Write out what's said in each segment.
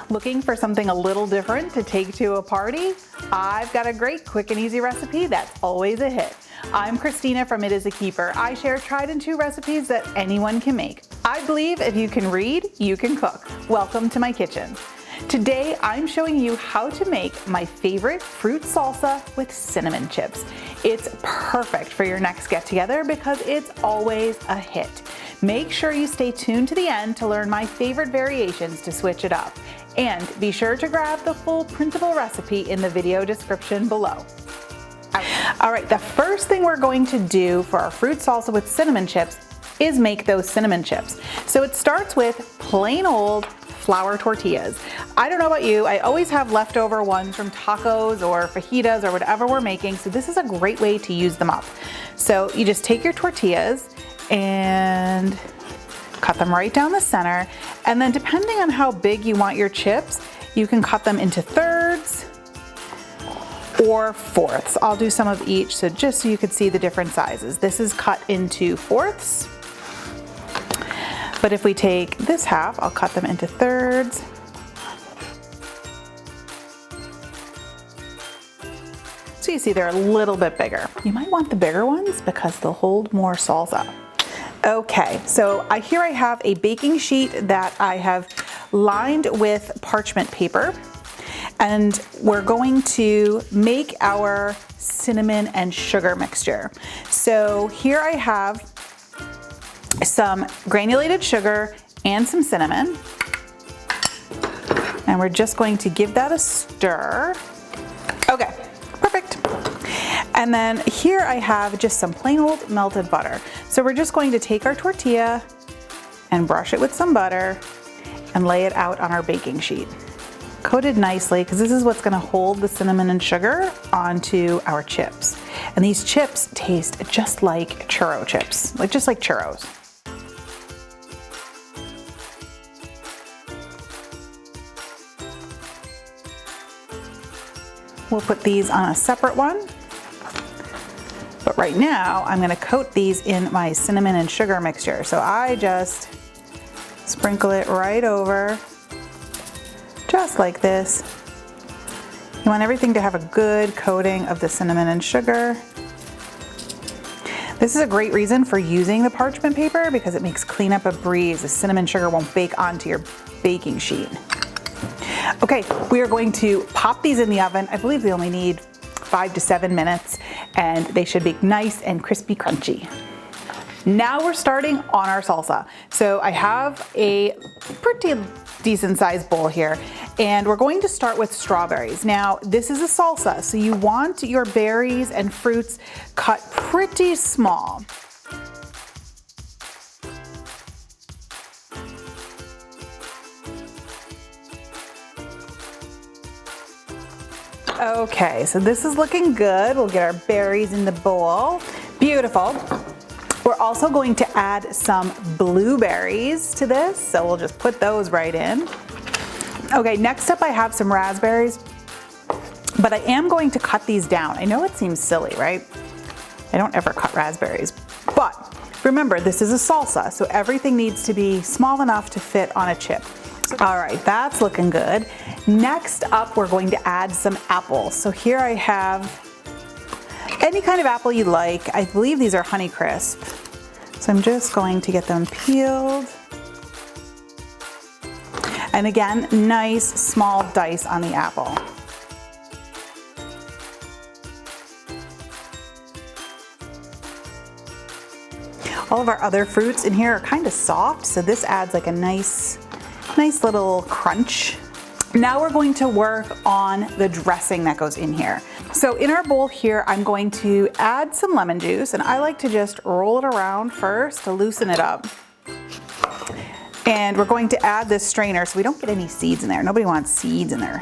Looking for something a little different to take to a party? I've got a great quick and easy recipe that's always a hit. I'm Christina from It Is a Keeper. I share tried and true recipes that anyone can make. I believe if you can read, you can cook. Welcome to my kitchen. Today I'm showing you how to make my favorite fruit salsa with cinnamon chips. It's perfect for your next get together because it's always a hit. Make sure you stay tuned to the end to learn my favorite variations to switch it up. And be sure to grab the full printable recipe in the video description below. All right, the first thing we're going to do for our fruit salsa with cinnamon chips is make those cinnamon chips. So it starts with plain old flour tortillas. I don't know about you, I always have leftover ones from tacos or fajitas or whatever we're making, so this is a great way to use them up. So you just take your tortillas and cut them right down the center, and then depending on how big you want your chips, you can cut them into thirds or fourths. I'll do some of each, so just so you can see the different sizes. This is cut into fourths, but if we take this half, I'll cut them into thirds. So you see they're a little bit bigger. You might want the bigger ones because they'll hold more salsa. Okay, so here I have a baking sheet that I have lined with parchment paper, and we're going to make our cinnamon and sugar mixture. So here I have some granulated sugar and some cinnamon, and we're just going to give that a stir. Okay, perfect. And then here I have just some plain old melted butter. So we're just going to take our tortilla and brush it with some butter and lay it out on our baking sheet. Coat it nicely because this is what's going to hold the cinnamon and sugar onto our chips. And these chips taste just like churro chips, just like churros. We'll put these on a separate one. But right now, I'm gonna coat these in my cinnamon and sugar mixture. So I just sprinkle it right over, just like this. You want everything to have a good coating of the cinnamon and sugar. This is a great reason for using the parchment paper because it makes cleanup a breeze. The cinnamon sugar won't bake onto your baking sheet. Okay, we are going to pop these in the oven. I believe they only need 5 to 7 minutes, and they should be nice and crispy crunchy. Now we're starting on our salsa. So I have a pretty decent sized bowl here, and we're going to start with strawberries. Now this is a salsa, so you want your berries and fruits cut pretty small. Okay, so this is looking good. We'll get our berries in the bowl. Beautiful. We're also going to add some blueberries to this, so we'll just put those right in. Okay, next up I have some raspberries, but I am going to cut these down. I know it seems silly, right? I don't ever cut raspberries, but remember, this is a salsa, so everything needs to be small enough to fit on a chip. All right, that's looking good. Next up, we're going to add some apples. So here I have any kind of apple you like. I believe these are Honeycrisp. So I'm just going to get them peeled. And again, nice small dice on the apple. All of our other fruits in here are kind of soft, so this adds like a nice little crunch. Now we're going to work on the dressing that goes in here. So in our bowl here, I'm going to add some lemon juice, and I like to just roll it around first to loosen it up. And we're going to add this strainer so we don't get any seeds in there. Nobody wants seeds in there.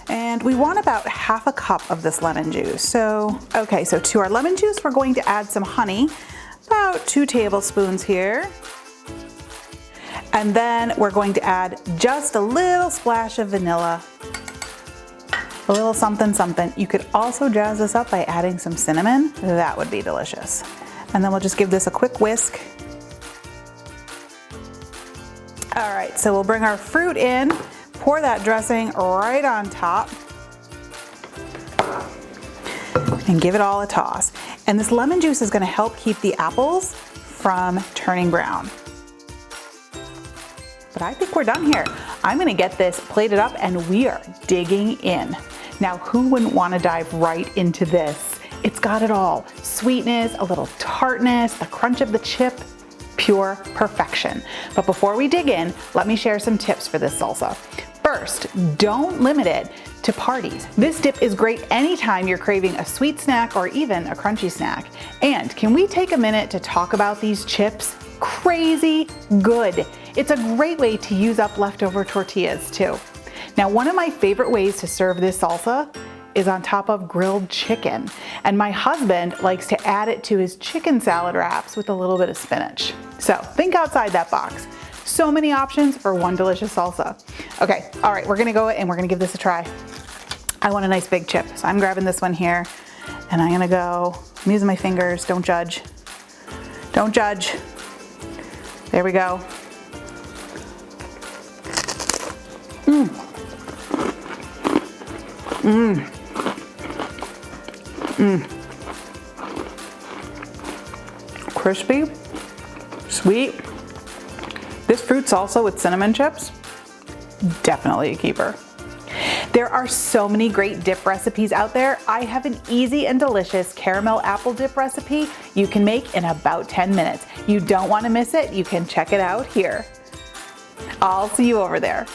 And we want about half a cup of this lemon juice. So to our lemon juice, we're going to add some honey, about 2 tablespoons here. And then we're going to add just a little splash of vanilla, a little something something. You could also jazz this up by adding some cinnamon. That would be delicious. And then we'll just give this a quick whisk. All right, so we'll bring our fruit in, pour that dressing right on top, and give it all a toss. And this lemon juice is gonna help keep the apples from turning brown. But I think we're done here. I'm gonna get this plated up and we are digging in. Now, who wouldn't wanna dive right into this? It's got it all. Sweetness, a little tartness, the crunch of the chip, pure perfection. But before we dig in, let me share some tips for this salsa. First, don't limit it to parties. This dip is great anytime you're craving a sweet snack or even a crunchy snack. And can we take a minute to talk about these chips? Crazy good. It's a great way to use up leftover tortillas too. Now, one of my favorite ways to serve this salsa is on top of grilled chicken. And my husband likes to add it to his chicken salad wraps with a little bit of spinach. So think outside that box. So many options for one delicious salsa. Okay, all right, we're gonna go and we're gonna give this a try. I want a nice big chip, so I'm grabbing this one here and I'm gonna go, I'm using my fingers, don't judge. Don't judge. There we go. Mmm. Mmm. Mmm. Crispy, sweet. This fruit salsa with cinnamon chips, definitely a keeper. There are so many great dip recipes out there. I have an easy and delicious caramel apple dip recipe you can make in about 10 minutes. You don't want to miss it. You can check it out here. I'll see you over there.